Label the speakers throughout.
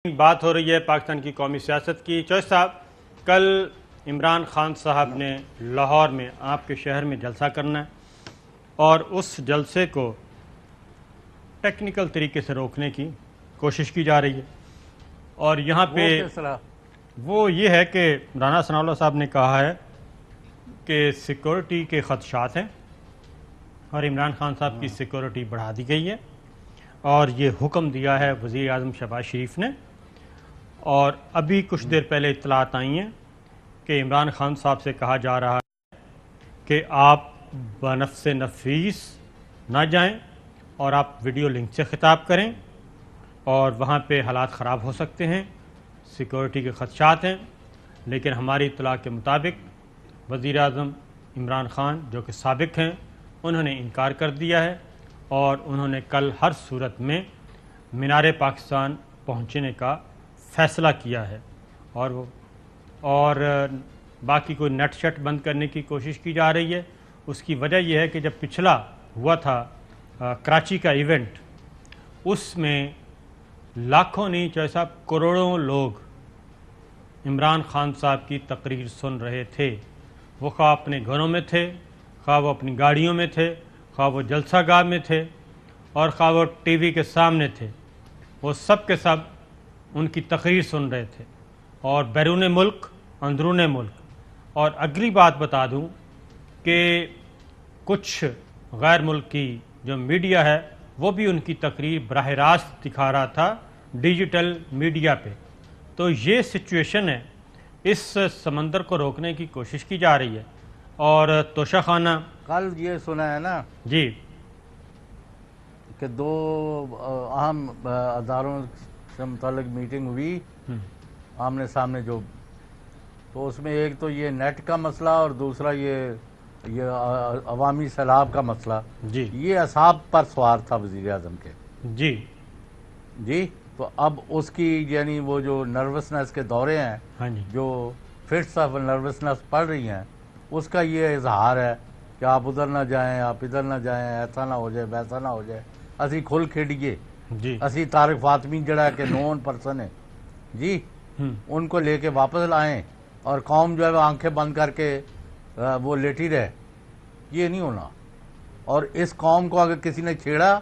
Speaker 1: بات ہو رہی ہے پاکستان کی قومی سیاست کی۔ چوہے صاحب، کل عمران خان صاحب نے لاہور میں آپ کے شہر میں جلسہ کرنا ہے اور اس جلسے کو ٹیکنیکل طریقے سے روکنے کی کوشش کی جا رہی ہے، اور یہاں پہ وہ یہ ہے کہ رانا ثناء اللہ صاحب نے کہا ہے کہ سیکورٹی کے خدشات ہیں اور عمران خان صاحب کی سیکورٹی بڑھا دی گئی ہے، اور یہ حکم دیا ہے وزیر اعظم شہباز شریف نے۔ اور ابھی کچھ دیر پہلے اطلاعات آئی ہیں کہ عمران خان صاحب سے کہا جا رہا ہے کہ آپ بنفس نفیس نہ جائیں اور آپ ویڈیو لنک سے خطاب کریں، اور وہاں پہ حالات خراب ہو سکتے ہیں، سیکورٹی کے خدشات ہیں۔ لیکن ہماری اطلاع کے مطابق وزیر اعظم عمران خان جو کہ سابق ہیں، انہوں نے انکار کر دیا ہے، اور انہوں نے کل ہر صورت میں مینار پاکستان پہنچنے کا فیصلہ کیا ہے، اور باقی کوئی نیٹ شٹ بند کرنے کی کوشش کی جا رہی ہے۔ اس کی وجہ یہ ہے کہ جب پچھلا ہوا تھا کراچی کا ایونٹ، اس میں لاکھوں نہیں چوہے صاحب کروڑوں لوگ عمران خان صاحب کی تقریر سن رہے تھے۔ وہ خواہ اپنے گھروں میں تھے، خواہ وہ اپنی گاڑیوں میں تھے، خواہ وہ جلسہ گاہ میں تھے، اور خواہ وہ ٹی وی کے سامنے تھے، وہ سب کے سب ان کی تقریر سن رہے تھے، اور بیرون ملک، اندرون ملک۔ اور اگلی بات بتا دوں کہ کچھ غیر ملکی جو میڈیا ہے وہ بھی ان کی تقریر براہ راست دکھا رہا تھا ڈیجیٹل میڈیا پہ۔ تو یہ سچویشن ہے، اس سمندر کو روکنے کی کوشش کی جا رہی ہے۔ اور توشہ خانہ
Speaker 2: کل یہ سنا ہے نا
Speaker 1: جی
Speaker 2: کہ دو اہم اداروں سے متعلق میٹنگ ہوئی آمنے سامنے، جو تو اس میں ایک تو یہ نیٹ کا مسئلہ اور دوسرا یہ عوامی سیلاب کا مسئلہ۔
Speaker 1: جی
Speaker 2: یہ اعصاب پر سوار تھا وزیر اعظم کے۔ جی تو اب اس کی یعنی وہ جو نروسنس کے دورے ہیں،
Speaker 1: ہاں جی،
Speaker 2: جو فٹس آف نروسنس پڑ رہی ہیں، اس کا یہ اظہار ہے کہ آپ ادھر نہ جائیں، آپ ادھر نہ جائیں، ایسا نہ ہو جائے، ویسا نہ ہو جائے، اسی کھل کھیڑیے،
Speaker 1: جی
Speaker 2: اسی طارق فاطمی جڑا کہ نون پرسن ہے جی، ان کو لے کے واپس لائیں، اور قوم جو ہے وہ آنکھیں بند کر کے وہ لیٹی رہے۔ یہ نہیں ہونا، اور اس قوم کو اگر کسی نے چھیڑا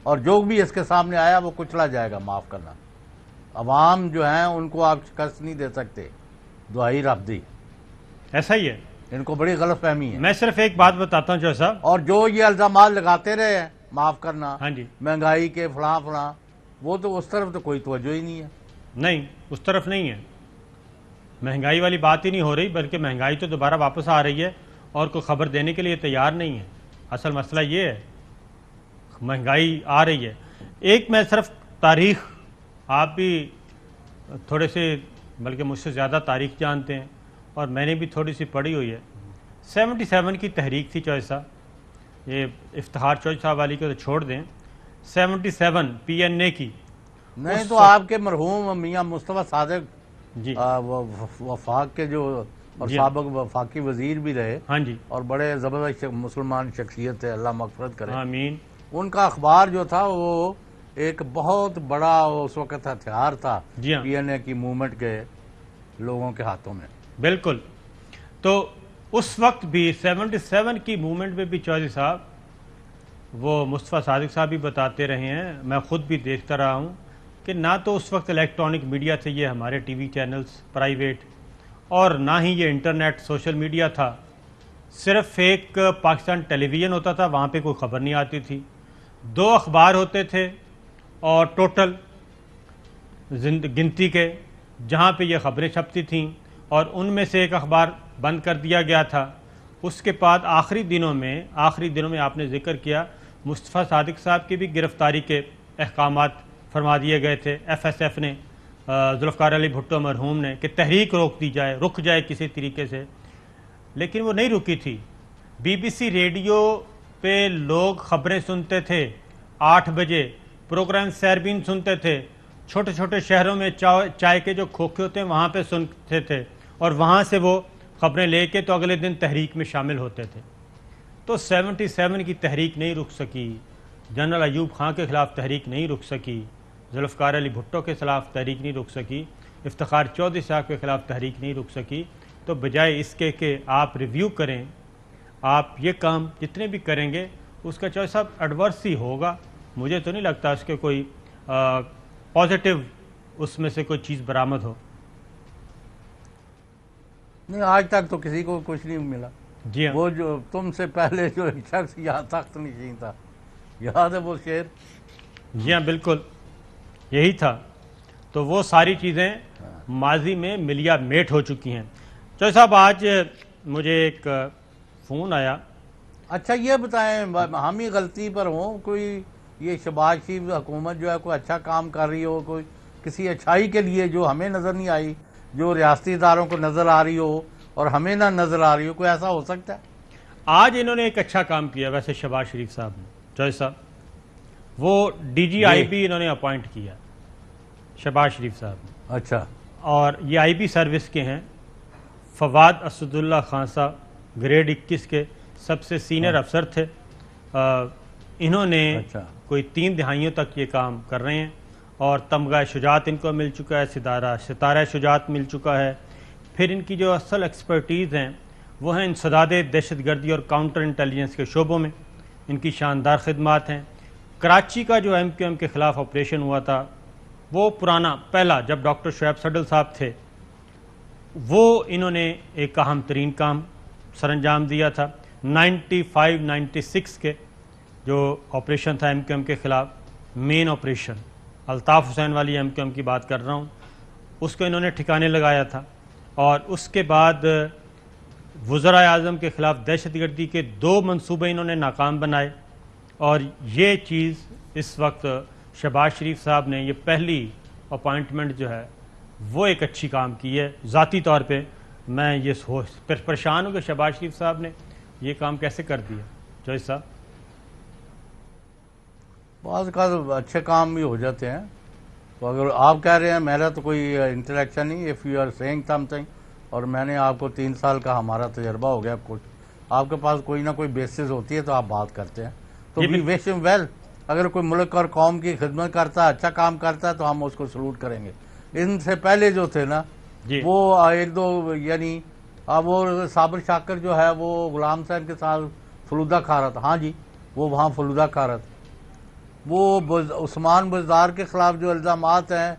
Speaker 2: اور جو بھی اس کے سامنے آیا وہ کچلا جائے گا۔ معاف کرنا، عوام جو ہیں ان کو آپ شکست نہیں دے سکتے، دعائی رب دی۔
Speaker 1: ایسا ہی ہے،
Speaker 2: ان کو بڑی غلط فہمی ہے۔
Speaker 1: میں صرف ایک بات بتاتا ہوں چوہے صاحب،
Speaker 2: اور جو یہ الزامات لگاتے رہے ہیں، معاف کرنا،
Speaker 1: ہاں جی،
Speaker 2: مہنگائی کے فلاں فلاں، وہ تو اس طرف تو کوئی توجہ ہی نہیں ہے۔
Speaker 1: نہیں اس طرف نہیں ہے، مہنگائی والی بات ہی نہیں ہو رہی، بلکہ مہنگائی تو دوبارہ واپس آ رہی ہے اور کوئی خبر دینے کے لیے تیار نہیں ہے۔ اصل مسئلہ یہ ہے، مہنگائی آ رہی ہے۔ ایک میں صرف تاریخ، آپ بھی تھوڑے سے بلکہ مجھ سے زیادہ تاریخ جانتے ہیں، اور میں نے بھی تھوڑی سی پڑھی ہوئی ہے۔ 77 کی تحریک تھی چوہے صاحب، یہ افتخار چوہے صاحب والی کو تو چھوڑ دیں، 77 PNA کی۔
Speaker 2: نہیں تو آپ کے مرحوم میاں مصطفیٰ صادق
Speaker 1: جی
Speaker 2: وفاق کے جو اور سابق وفاقی وزیر بھی رہے،
Speaker 1: ہاں جی،
Speaker 2: اور بڑے زبردست مسلمان شخصیت تھے، اللہ مغفرت کرے۔
Speaker 1: آمین۔
Speaker 2: ان کا اخبار جو تھا وہ ایک بہت بڑا اس وقت ہتھیار تھا
Speaker 1: جی ہاں،
Speaker 2: PNA کی موومنٹ کے لوگوں کے ہاتھوں میں۔
Speaker 1: بالکل۔ تو اس وقت بھی 77 کی موومنٹ میں بھی چودھری صاحب، وہ مصطفیٰ صادق صاحب بھی بتاتے رہے ہیں، میں خود بھی دیکھتا رہا ہوں کہ نہ تو اس وقت الیکٹرانک میڈیا تھے یہ ہمارے ٹی وی چینلز پرائیویٹ، اور نہ ہی یہ انٹرنیٹ سوشل میڈیا تھا۔ صرف ایک پاکستان ٹیلی ویژن ہوتا تھا، وہاں پہ کوئی خبر نہیں آتی تھی۔ 2 اخبار ہوتے تھے، اور ٹوٹل گنتی کے جہاں پہ یہ خبریں چھپتی تھیں، اور ان میں سے ایک اخبار بند کر دیا گیا تھا۔ اس کے بعد آخری دنوں میں آپ نے ذکر کیا مصطفیٰ صادق صاحب کی بھی گرفتاری کے احکامات فرما دیے گئے تھے FSF نے، ذوالفقار علی بھٹو مرحوم نے، کہ تحریک روک دی جائے، رک جائے کسی طریقے سے، لیکن وہ نہیں رکی تھی۔ BBC ریڈیو پہ لوگ خبریں سنتے تھے، 8 بجے پروگرام سیربین سنتے تھے، چھوٹے چھوٹے شہروں میں چائے کے جو کھوکھے ہوتے ہیں وہاں پہ سنتے تھے، اور وہاں سے وہ خبریں لے کے تو اگلے دن تحریک میں شامل ہوتے تھے۔ تو 77 کی تحریک نہیں رک سکی، جنرل ایوب خان کے خلاف تحریک نہیں رک سکی، ذوالفقار علی بھٹو کے خلاف تحریک نہیں رک سکی، افتخار چودھری صاحب کے خلاف تحریک نہیں رک سکی، تو بجائے اس کے کہ آپ ریویو کریں، آپ یہ کام جتنے بھی کریں گے اس کا چوہدری صاحب ایڈورس ہی ہوگا. مجھے تو نہیں لگتا اس کے کوئی پازیٹیو اس میں سے کوئی چیز برآمد ہو.
Speaker 2: نہیں، آج تک تو کسی کو کچھ نہیں ملا.
Speaker 1: جی ہاں،
Speaker 2: وہ جو تم سے پہلے جو شخص یہاں تخت نشین تھا، یاد ہے وہ شعر؟
Speaker 1: جی ہاں بالکل یہی تھا. تو وہ ساری چیزیں ماضی میں ملیا میٹ ہو چکی ہیں. چوہدری صاحب آج مجھے ایک فون آیا.
Speaker 2: اچھا یہ بتائیں، ہم ہی غلطی پر ہوں، کوئی یہ شہباز شریف حکومت جو ہے کوئی اچھا کام کر رہی ہو، کوئی کسی اچھائی کے لیے جو ہمیں نظر نہیں آئی، جو ریاستی اداروں کو نظر آ رہی ہو اور ہمیں نہ نظر آ رہی ہو، کوئی ایسا ہو سکتا ہے؟
Speaker 1: آج انہوں نے ایک اچھا کام کیا ویسے شہباز شریف صاحب نے. چوہدری صاحب وہ ڈی جی آئی بی انہوں نے اپوائنٹ کیا شہباز شریف صاحب نے.
Speaker 2: اچھا،
Speaker 1: اور یہ آئی بی سروس کے ہیں. فواد اسد اللہ خان صاحب گریڈ 21 کے سب سے سینئر افسر تھے. انہوں نے
Speaker 2: اچھا،
Speaker 1: کوئی 3 دہائیوں تک یہ کام کر رہے ہیں اور تمغہ شجاعت ان کو مل چکا ہے، ستارہ شجاعت مل چکا ہے. پھر ان کی جو اصل ایکسپرٹیز ہیں وہ ہیں انسداد دہشت گردی اور کاؤنٹر انٹیلیجنس کے شعبوں میں. ان کی شاندار خدمات ہیں. کراچی کا جو ایم کیو ایم کے خلاف آپریشن ہوا تھا وہ پرانا پہلا جب ڈاکٹر شعیب صڈل صاحب تھے، وہ انہوں نے ایک اہم ترین کام سر انجام دیا تھا. 95-96 کے جو آپریشن تھا ایم کیو ایم کے خلاف، مین آپریشن الطاف حسین والی ایم کیو ایم کی بات کر رہا ہوں، اس کو انہوں نے ٹھکانے لگایا تھا. اور اس کے بعد وزرائے اعظم کے خلاف دہشت گردی کے 2 منصوبے انہوں نے ناکام بنائے. اور یہ چیز اس وقت شہباز شریف صاحب نے یہ پہلی اپوائنٹمنٹ جو ہے وہ ایک اچھی کام کی ہے. ذاتی طور پہ میں یہ پریشان ہوں کہ شہباز شریف صاحب نے یہ کام کیسے کر دیا. چوہدری صاحب
Speaker 2: بعض کا اچھے کام بھی ہو جاتے ہیں. تو اگر آپ کہہ رہے ہیں، میرا تو کوئی انٹریکشن نہیں، if you are seeing something, اور میں نے آپ کو 3 سال کا ہمارا تجربہ ہو گیا، کچھ آپ کے پاس کوئی نہ کوئی بیسس ہوتی ہے تو آپ بات کرتے ہیں. تو وی وش ہم ویل. اگر کوئی ملک اور قوم کی خدمت کرتا ہے، اچھا کام کرتا ہے، تو ہم اس کو سلوٹ کریں گے. ان سے پہلے جو تھے نا
Speaker 1: جی
Speaker 2: وہ 1-2 یعنی وہ صابر شاکر جو ہے وہ غلام صاحب کے ساتھ فلودہ کھا رہا تھا. ہاں جی، وہ وہاں فلودہ کھا رہا تھا. وہ عثمان بزدار کے خلاف جو الزامات ہیں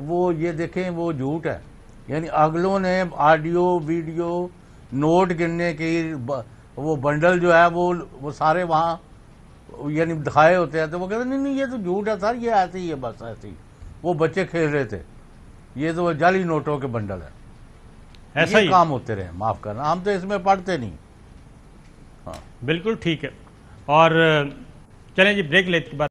Speaker 2: وہ یہ دیکھیں وہ جھوٹ ہے. یعنی اگلوں نے آڈیو ویڈیو نوٹ گننے کی وہ بنڈل جو ہے وہ سارے وہاں یعنی دکھائے ہوتے ہیں. تو وہ کہتے ہیں نہیں یہ تو جھوٹ ہے سر، یہ ایسے ہی ہے، بس ایسے ہی وہ بچے کھیل رہے تھے، یہ تو جعلی نوٹوں کے بنڈل ہے.
Speaker 1: ایسا
Speaker 2: یہ
Speaker 1: ہی
Speaker 2: کام ہوتے رہے، معاف کرنا، ہم تو اس میں پڑھتے نہیں.
Speaker 1: بالکل ٹھیک ہے. اور چلیں جی بریک لیتے کے بعد